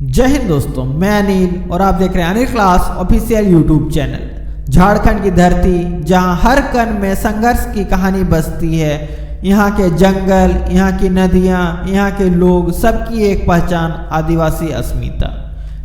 जय हिंद दोस्तों, मैं अनिल और आप देख रहे हैं Anil class official YouTube channel. Jharkhand की धरती जहां हर कण में संघर्ष की कहानी बसती है। यहाँ के जंगल, यहाँ की नदियाँ, यहाँ के लोग, सबकी एक पहचान आदिवासी अस्मिता।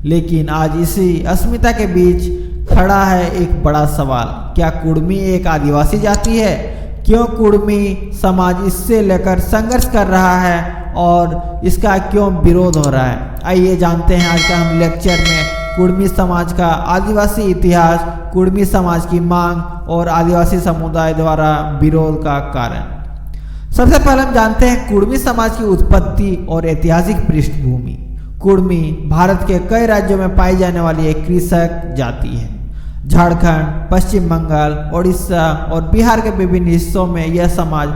लेकिन आज इसी अस्मिता के बीच खड़ा है एक बड़ा सवाल, क्या कुड़मी एक आदिवासी जाति है? क्यों कुड़मी समाज इससे लेकर संघर्ष कर रहा है और इसका क्यों विरोध हो रहा है? आइए जानते हैं आज का हम लेक्चर में कुड़मी समाज का आदिवासी इतिहास, कुड़मी समाज की मांग और आदिवासी समुदाय द्वारा विरोध का कारण। सबसे पहले हम जानते हैं कुड़मी समाज की उत्पत्ति और ऐतिहासिक पृष्ठभूमि। कुड़मी भारत के कई राज्यों में पाई जाने वाली एक कृषक जाति है। झारखंड, पश्चिम बंगाल, उड़ीसा और बिहार के विभिन्न हिस्सों में यह समाज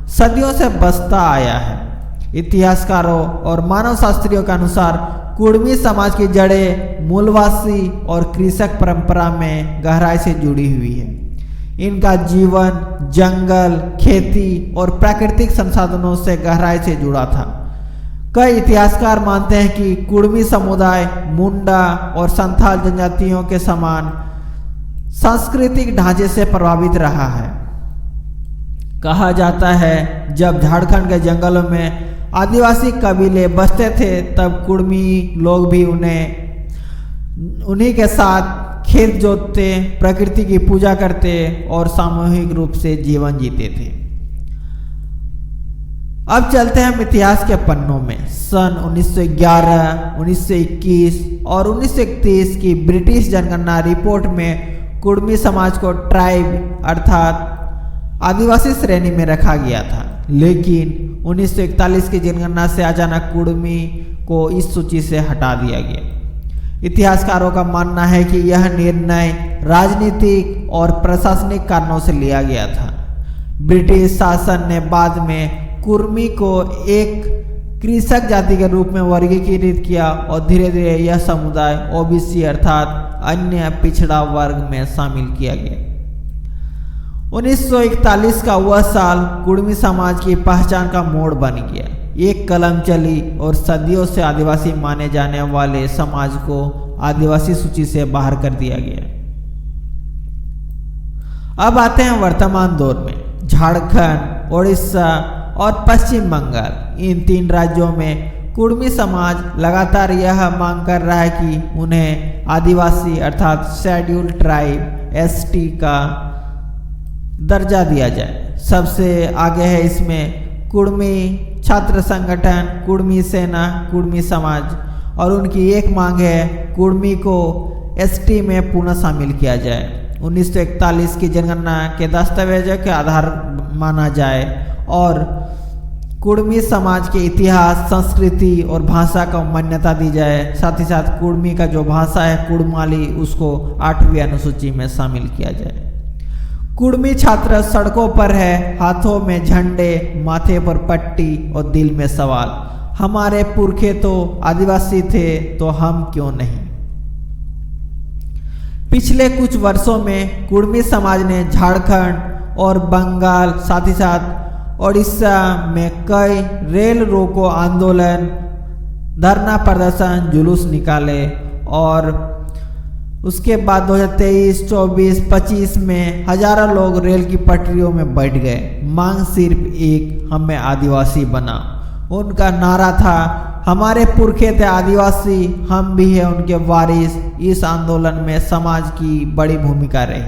सदियों से बसता आया है। इतिहासकारों और मानव शास्त्रियों के अनुसार कुड़मी समाज की जड़ें मूलवासी और कृषक परंपरा में गहराई से जुड़ी हुई है। इनका जीवन जंगल, खेती और प्राकृतिक संसाधनों से गहराई से जुड़ा था। कई इतिहासकार मानते हैं कि कुड़मी समुदाय मुंडा और संथाल जनजातियों के समान सांस्कृतिक ढांचे से प्रभावित रहा है। कहा जाता है जब झारखंड के जंगलों में आदिवासी कबीले बसते थे तब कुड़मी लोग भी उन्हीं के साथ खेत जोतते, प्रकृति की पूजा करते और सामूहिक रूप से जीवन जीते थे। अब चलते हैं हम इतिहास के पन्नों में। सन 1911, 1921 और 1931 की ब्रिटिश जनगणना रिपोर्ट में कुड़मी समाज को ट्राइब अर्थात आदिवासी श्रेणी में रखा गया था। लेकिन 1941 की जनगणना से अचानक कुड़मी को इस सूची से हटा दिया गया। इतिहासकारों का मानना है कि यह निर्णय राजनीतिक और प्रशासनिक कारणों से लिया गया था। ब्रिटिश शासन ने बाद में कुड़मी को एक कृषक जाति के रूप में वर्गीकृत किया और धीरे धीरे यह समुदाय ओबीसी अर्थात अन्य पिछड़ा वर्ग में शामिल किया गया। 1941 का वह साल कुड़मी समाज की पहचान का मोड़ बन गया। एक कलम चली और सदियों से आदिवासी माने जाने वाले समाज को आदिवासी सूची से बाहर कर दिया गया। अब आते हैं वर्तमान दौर में। झारखंड, उड़ीसा और पश्चिम बंगाल, इन तीन राज्यों में कुड़मी समाज लगातार यह मांग कर रहा है कि उन्हें आदिवासी अर्थात शेड्यूल्ड ट्राइब एसटी का दर्जा दिया जाए। सबसे आगे है इसमें कुड़मी छात्र संगठन, कुड़मी सेना, कुड़मी समाज और उनकी एक मांग है कुड़मी को एसटी में पुनः शामिल किया जाए। 1941 की जनगणना के दस्तावेजों के आधार माना जाए और कुड़मी समाज के इतिहास, संस्कृति और भाषा को मान्यता दी जाए। साथ ही साथ कुड़मी का जो भाषा है कुड़माली, उसको 8वीं अनुसूची में शामिल किया जाए। कुड़मी छात्र सड़कों पर है, हाथों में झंडे, माथे पर पट्टी और दिल में सवाल, हमारे पुरखे तो आदिवासी थे तो हम क्यों नहीं। पिछले कुछ वर्षों में कुड़मी समाज ने झारखंड और बंगाल, साथ ही साथ उड़ीसा में कई रेल रोको आंदोलन, धरना प्रदर्शन, जुलूस निकाले और उसके बाद 2023, 24, 25 में हजारों लोग रेल की पटरियों में बैठ गए। मांग सिर्फ एक, हमें आदिवासी बना। उनका नारा था हमारे पुरखे थे आदिवासी, हम भी हैं उनके वारिस। इस आंदोलन में समाज की बड़ी भूमिका रही।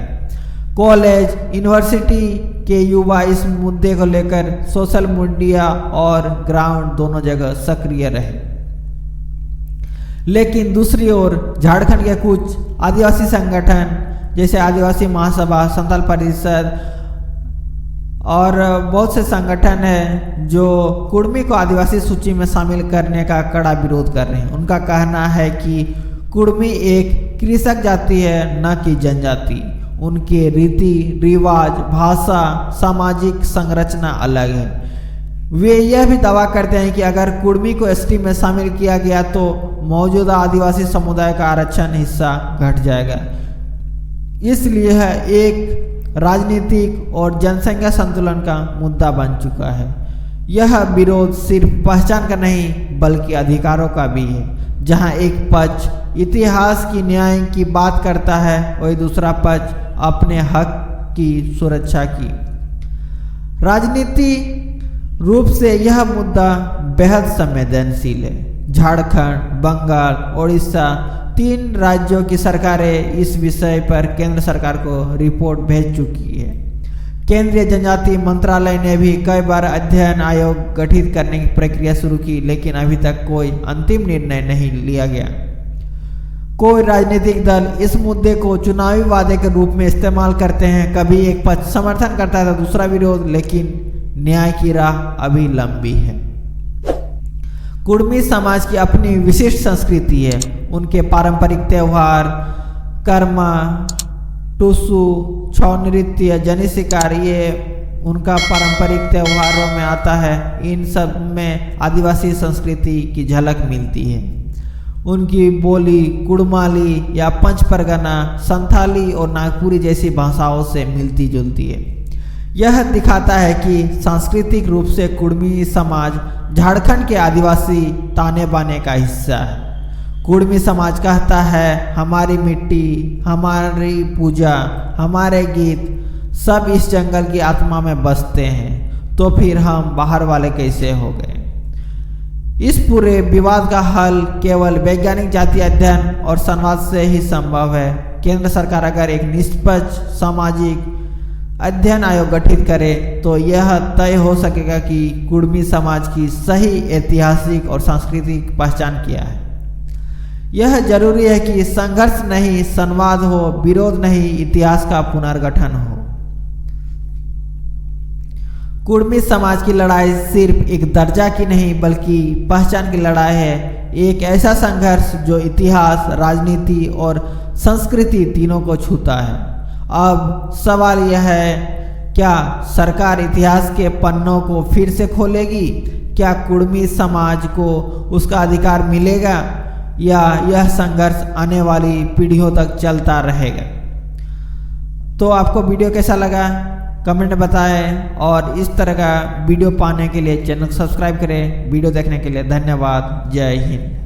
कॉलेज, यूनिवर्सिटी के युवा इस मुद्दे को लेकर सोशल मीडिया और ग्राउंड दोनों जगह सक्रिय रहे। लेकिन दूसरी ओर झारखंड के कुछ आदिवासी संगठन जैसे आदिवासी महासभा, संथाल परिषद और बहुत से संगठन हैं जो कुड़मी को आदिवासी सूची में शामिल करने का कड़ा विरोध कर रहे हैं। उनका कहना है कि कुड़मी एक कृषक जाति है, न कि जनजाति। उनके रीति रिवाज, भाषा, सामाजिक संरचना अलग है। वे यह भी दावा करते हैं कि अगर कुड़मी को एसटी में शामिल किया गया तो मौजूदा आदिवासी समुदाय का आरक्षण हिस्सा घट जाएगा। इसलिए यह एक राजनीतिक और जनसंख्या संतुलन का मुद्दा बन चुका है। यह विरोध सिर्फ पहचान का नहीं बल्कि अधिकारों का भी है। जहां एक पक्ष इतिहास की न्याय की बात करता है, वही दूसरा पक्ष अपने हक की सुरक्षा की। राजनीतिक रूप से यह मुद्दा बेहद संवेदनशील है। झारखंड, बंगाल, ओडिशा 3 राज्यों की सरकारें इस विषय पर केंद्र सरकार को रिपोर्ट भेज चुकी है। केंद्रीय जनजाति मंत्रालय ने भी कई बार अध्ययन आयोग गठित करने की प्रक्रिया शुरू की, लेकिन अभी तक कोई अंतिम निर्णय नहीं लिया गया। कोई राजनीतिक दल इस मुद्दे को चुनावी वादे के रूप में इस्तेमाल करते हैं। कभी एक पक्ष समर्थन करता है तो दूसरा विरोध, लेकिन न्याय की राह अभी लंबी है। कुड़मी समाज की अपनी विशिष्ट संस्कृति है। उनके पारंपरिक त्यौहार, कर्मा, टुसु, छौ नृत्य, जनी शिकार, ये उनका पारंपरिक त्योहारों में आता है। इन सब में आदिवासी संस्कृति की झलक मिलती है। उनकी बोली कुड़माली या पंच परगना, संथाली और नागपुरी जैसी भाषाओं से मिलती जुलती है। यह दिखाता है कि सांस्कृतिक रूप से कुड़मी समाज झारखंड के आदिवासी ताने बाने का हिस्सा है। कुड़मी समाज कहता है, हमारी मिट्टी, हमारी पूजा, हमारे गीत सब इस जंगल की आत्मा में बसते हैं, तो फिर हम बाहर वाले कैसे हो गए। इस पूरे विवाद का हल केवल वैज्ञानिक जातीय अध्ययन और संवाद से ही संभव है। केंद्र सरकार अगर एक निष्पक्ष सामाजिक अध्ययन आयोग गठित करे तो यह तय हो सकेगा कि कुड़मी समाज की सही ऐतिहासिक और सांस्कृतिक पहचान क्या है। यह जरूरी है कि संघर्ष नहीं संवाद हो, विरोध नहीं इतिहास का पुनर्गठन हो। कुड़मी समाज की लड़ाई सिर्फ एक दर्जा की नहीं बल्कि पहचान की लड़ाई है। एक ऐसा संघर्ष जो इतिहास, राजनीति और संस्कृति तीनों को छूता है। अब सवाल यह है, क्या सरकार इतिहास के पन्नों को फिर से खोलेगी? क्या कुड़मी समाज को उसका अधिकार मिलेगा या यह संघर्ष आने वाली पीढ़ियों तक चलता रहेगा? तो आपको वीडियो कैसा लगा कमेंट में बताएं और इस तरह का वीडियो पाने के लिए चैनल को सब्सक्राइब करें। वीडियो देखने के लिए धन्यवाद। जय हिंद।